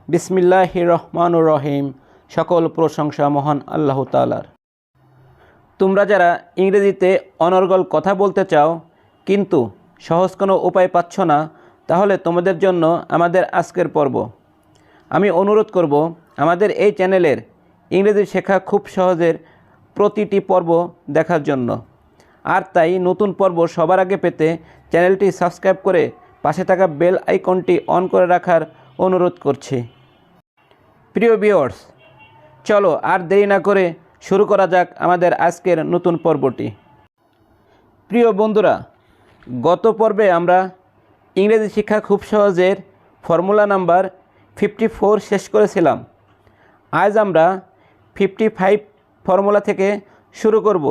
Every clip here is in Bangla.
বিসমিল্লাহির রহমানুর রহিম। সকল প্রশংসা মহান আল্লাহ তাআলার। তোমরা যারা ইংরেজিতে অনর্গল কথা বলতে চাও কিন্তু সহজ কোনো উপায় পাচ্ছ না, তাহলে তোমাদের জন্য আমাদের আজকের পর্ব। আমি অনুরোধ করব আমাদের এই চ্যানেলের ইংরেজি শেখা খুব সহজের প্রতিটি পর্ব দেখার জন্য। আর তাই নতুন পর্ব সবার আগে পেতে চ্যানেলটি সাবস্ক্রাইব করে পাশে থাকা বেল আইকনটি অন করে রাখার অনুরোধ করছি। প্রিয় ভিউয়ার্স, চলো আর দেরি না করে শুরু করা যাক আমাদের আজকের নতুন পর্বটি। প্রিয় বন্ধুরা, গত পর্বে আমরা ইংরেজি শিক্ষা খুব সহজের ফর্মুলা নাম্বার 54 শেষ করেছিলাম। আজ আমরা 55 ফর্মুলা থেকে শুরু করব।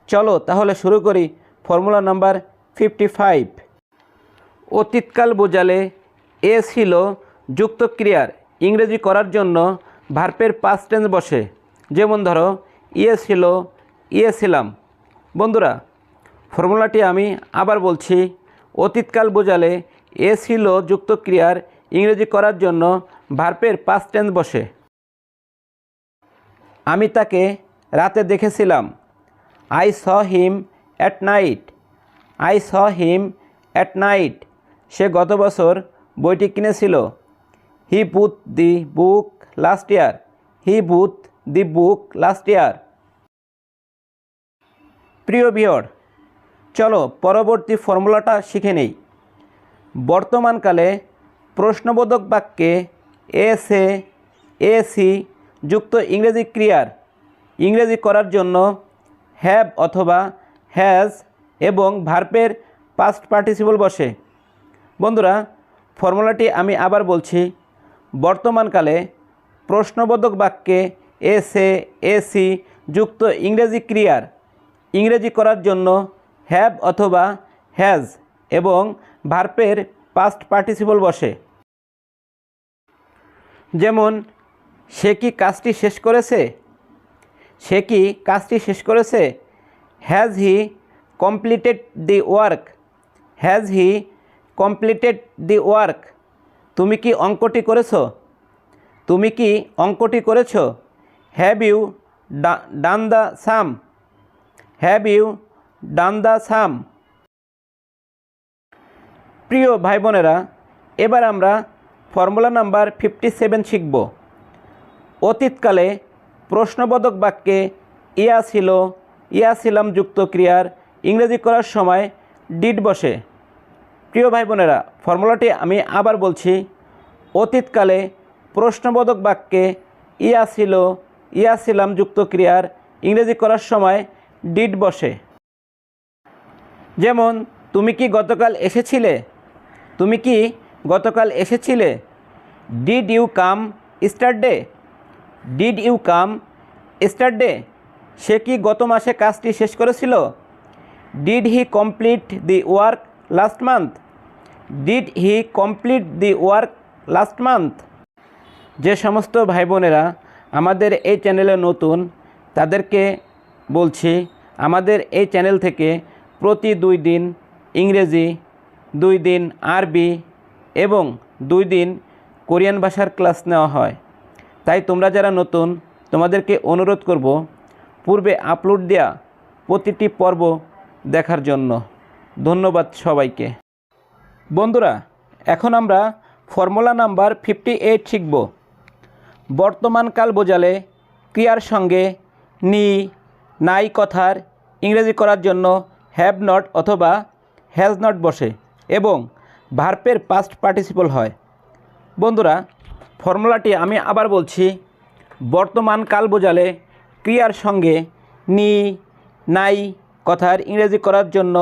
চলো তাহলে শুরু করি ফর্মুলা নাম্বার 55। অতীতকাল বোঝালে এ ছিল যুক্ত ক্রিয়ার ইংরেজি করার জন্য ভার্বের পাস্ট টেন্স বসে। যেমন ধরো, ইয়ে ছিল, ইয়ে ছিলাম। বন্ধুরা, ফর্মুলাটি আমি আবার বলছি। অতীতকাল বোঝালে এ ছিল যুক্ত ক্রিয়ার ইংরেজি করার জন্য ভার্বের পাস্ট টেন্স বসে। আমি তাকে রাতে দেখেছিলাম। I saw him at night. I saw him at night. সে গত বছর বইটি কিনেছিল। He bought the book last year. He bought the book last year. প্রিয় ভিউয়ার, চলো পরবর্তী ফর্মুলাটা শিখে নেই। বর্তমানকালে প্রশ্নবোধক বাক্যে এসে, এসি যুক্ত ইংরেজি ক্রিয়ার ইংরেজি করার জন্য হ্যাভ অথবা হ্যাজ এবং ভার্বের পাস্ট পার্টিসিপল বসে। বন্ধুরা, ফর্মুলাটি আমি আবার বলছি। বর্তমানকালে প্রশ্নবোধক বাক্যে এসে, এসি যুক্ত ইংরেজি ক্রিয়ার ইংরেজি করার জন্য হ্যাভ অথবা হ্যাজ এবং ভার্বের পাস্ট পার্টিসিপল বসে। যেমন, সে কি কাজটি শেষ করেছে? সে কি কাজটি শেষ করেছে? Has he completed the work? Has he completed the work? তুমি কি অঙ্কটি করেছো? তুমি কি অঙ্কটি করেছো? Have you done the sum? Have you done the sum? প্রিয় ভাই বোনেরা, এবার আমরা ফর্মুলা নাম্বার 57 শিখব। অতীতকালে প্রশ্নবোধক বাক্যে ইয়া ছিল, ইয়া ছিলাম যুক্ত ক্রিয়ার ইংরেজি করার সময় ডিড বসে। প্রিয় ভাই বোনেরা, ফর্মুলাটি আমি আবার বলছি। অতীতকালে প্রশ্নবোধক বাক্যে ইয়া ছিল, ইয়া ছিলাম যুক্ত ক্রিয়ার ইংরেজি করার সময় ডিড বসে। যেমন, তুমি কি গতকাল এসেছিলে? তুমি কি গতকাল এসেছিলে? Did you come yesterday? Did you come yesterday? সে কি গত মাসে কাজটি শেষ করেছিল? Did he complete the work last month? Did he complete the work last month? যে সমস্ত ভাই বোনেরা আমাদের এই চ্যানেলে নতুন, তাদেরকে বলছি, আমাদের এই চ্যানেল থেকে প্রতি 2 দিন ইংরেজি, 2 দিন আরবি এবং 2 দিন কোরিয়ান ভাষার ক্লাস নেওয়া হয়। তাই তোমরা যারা নতুন, তোমাদেরকে অনুরোধ করব পূর্বে আপলোড দেওয়া প্রতিটি পর্ব দেখার জন্য। ধন্যবাদ সবাইকে। বন্ধুরা, এখন আমরা ফর্মুলা নাম্বার 58 শিখব। বর্তমানকাল বোঝালে ক্রিয়ার সঙ্গে নি, নাই কথার ইংরেজি করার জন্য হ্যাভ নট অথবা হ্যাজ নট বসে এবং ভার্বের পাস্ট পার্টিসিপল হয়। বন্ধুরা, ফর্মুলাটি আমি আবার বলছি। বর্তমানকাল বোঝালে ক্রিয়ার সঙ্গে নি, নাই কথার ইংরেজি করার জন্য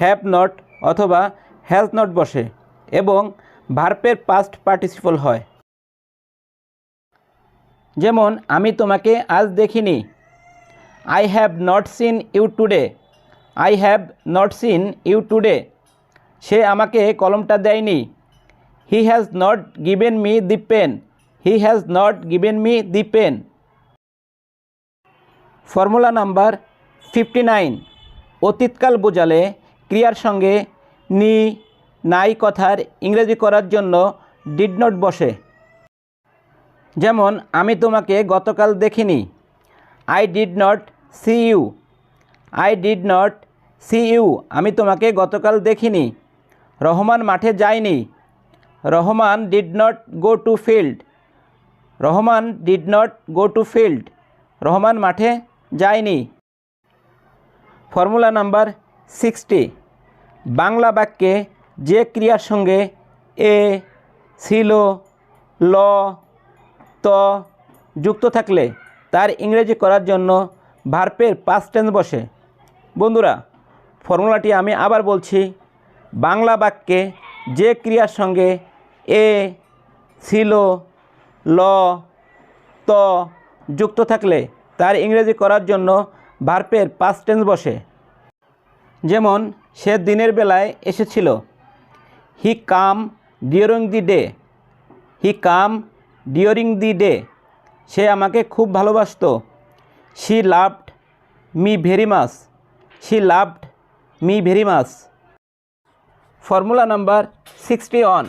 হ্যাভ নট অথবা হ্যাজ নট বসে এবং ভার্বের পাস্ট পার্টিসিপল হয়। যেমন, আমি তোমাকে আজ দেখিনি। I have not seen you today. I have not seen you today. সে আমাকে কলমটা দেয়নি। He has not given me the pen. He has not given me the pen. Formula number 59। অতীতকাল বোঝালে ক্রিয়ার সঙ্গে নি, নাই কথার ইংরেজি করার জন্য ডিড নট বসে। যেমন আমি তোমাকে গতকাল দেখিনি, I did not see you, I did not see you, আমি তোমাকে গতকাল দেখিনি। রহমান মাঠে যায়নি, Rahman did not go to field, Rahman did not go to field, Rahman মাঠে যায়নি। ফর্মুলা নাম্বার 60, বাংলা বাক্যে যে ক্রিয়ার সঙ্গে এ, ছিল, ল, ত যুক্ত থাকলে তার ইংরেজি করার জন্য ভার্বের পাস্ট টেন্স বসে। বন্ধুরা, ফর্মুলাটি আমি আবার বলছি, বাংলা বাক্যে যে ক্রিয়ার সঙ্গে এ, ছিল, ল, ত যুক্ত থাকলে তার ইংরেজি করার জন্য ভার্বের পাস্ট টেন্স বসে। যেমন সে দিনের বেলায় এসেছিল, he came during the day, he came during the day, সে আমাকে খুব ভালোবাসতো। She loved me very much, she loved me very much. Formula number 61,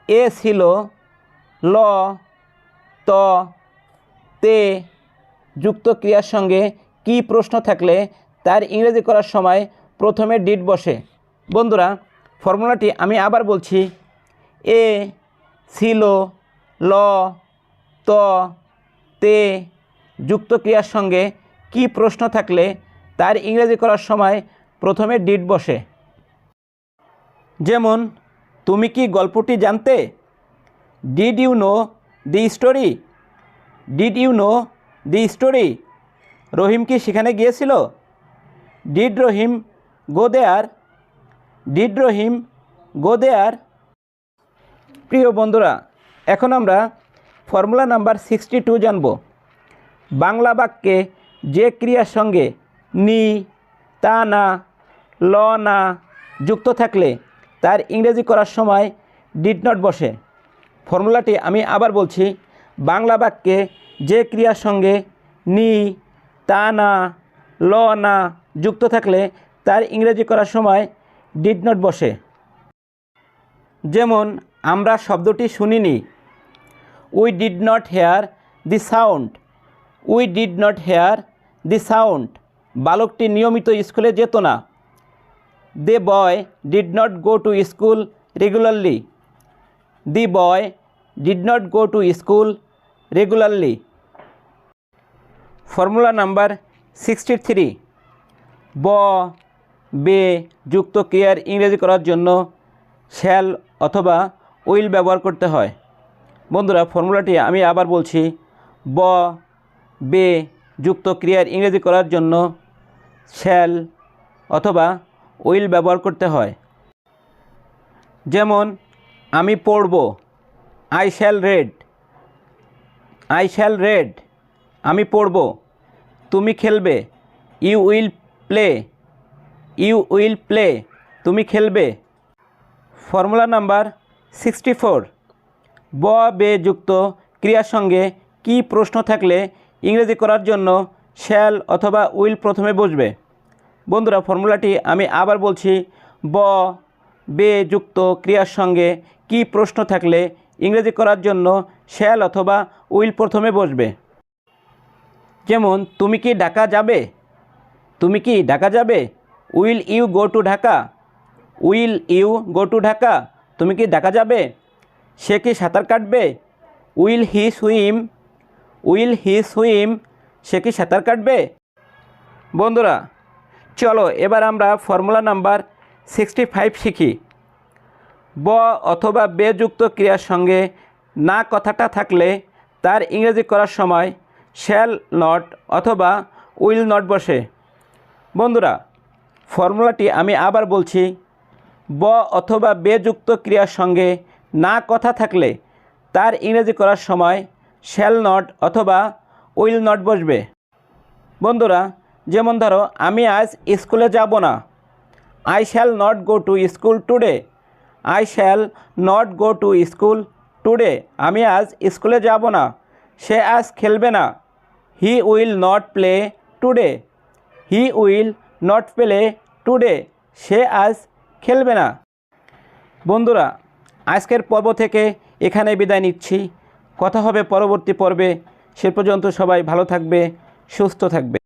এ, ছিল, ল, ত, তে যুক্ত ক্রিয়ার সঙ্গে কি প্রশ্ন থাকলে তার ইংরেজি করার সময় প্রথমে ডিড বসে। বন্ধুরা, ফর্মুলাটি আমি আবার বলছি, এ, ছিল, ল, ত, তে যুক্ত ক্রিয়ার সঙ্গে কি প্রশ্ন থাকলে তার ইংরেজি করার সময় প্রথমে ডিড বসে। যেমন তুমি কি গল্পটি জানতে, did you know the story, did you know the story, Rahim কি সেখানে গিয়েছিল, did Rahim go there, did রহিম গো দেয়ার। প্রিয় বন্ধুরা, এখন আমরা ফর্মুলা নাম্বার 62 জানব। বাংলা বাক্যে যে ক্রিয়ার সঙ্গে নি, তা না, ল না যুক্ত থাকলে তার ইংরেজি করার সময় ডিড নট বসে। ফর্মুলাটি আমি আবার বলছি, বাংলা বাক্যে যে ক্রিয়ার সঙ্গে নি, তা না, ল না যুক্ত থাকলে তার ইংরেজি করার সময় ডিড নট বসে। যেমন আমরা শব্দটি শুনিনি, we did not hear the sound, we did not hear the sound, বালকটি নিয়মিত স্কুলে যেত না। The boy did not go to school regularly, the boy did not go to school regularly. Formula number 63, ব, বে যুক্ত ক্রিয়ার ইংরেজি করার জন্য শ্যাল অথবা উইল ব্যবহার করতে হয়। বন্ধুরা, ফর্মুলাটি আমি আবার বলছি, ব, বে যুক্ত ক্রিয়ার ইংরেজি করার জন্য শ্যাল অথবা উইল ব্যবহার করতে হয়। যেমন আমি পড়ব, I shall read, I shall read, আমি পড়ব। তুমি খেলবে, you will play, you will play, তুমি খেলবে। ফর্মুলা নাম্বার 64, ব, বে যুক্ত ক্রিয়ার সঙ্গে কি প্রশ্ন থাকলে ইংরেজি করার জন্য শ্যাল অথবা উইল প্রথমে বসবে। বন্ধুরা, ফর্মুলাটি আমি আবার বলছি, ব, বে যুক্ত ক্রিয়ার সঙ্গে কি প্রশ্ন থাকলে ইংরেজি করার জন্য শ্যাল অথবা উইল প্রথমে বসবে। যেমন তুমি কি ঢাকা যাবে, তুমি কি ঢাকা যাবে, will you go to Dhaka, will you go to Dhaka, তুমি কি ঢাকা যাবে। সে কি সাঁতার কাটবে, will he swim, will he swim, সে কি সাঁতার কাটবে। বন্ধুরা, চলো এবার আমরা ফর্মুলা নাম্বার 65 শিখি। ব অথবা বে যুক্ত ক্রিয়ার সঙ্গে না কথাটা থাকলে তার ইংরেজি করার সময় শ্যাল নট অথবা উইল নট বসে। বন্ধুরা, ফর্মুলাটি আমি আবার বলছি, ব অথবা বে যুক্ত ক্রিয়ার সঙ্গে না কথা থাকলে তার ইংরেজি করার সময় শ্যাল নট অথবা উইল নট বসবে। বন্ধুরা, যেমন ধরো আমি আজ স্কুলে যাব না, I shall not go to school today, I shall not go to school today, আমি আজ স্কুলে যাব না। সে আজ খেলবে না, he will not play today, he will not play today, সে আজ খেলবে না। বন্ধুরা, আজকের পর্ব থেকে এখানে বিদায় নিচ্ছি। কথা হবে পরবর্তী পর্বে। সে পর্যন্ত সবাই ভালো থাকবে, সুস্থ থাকবে।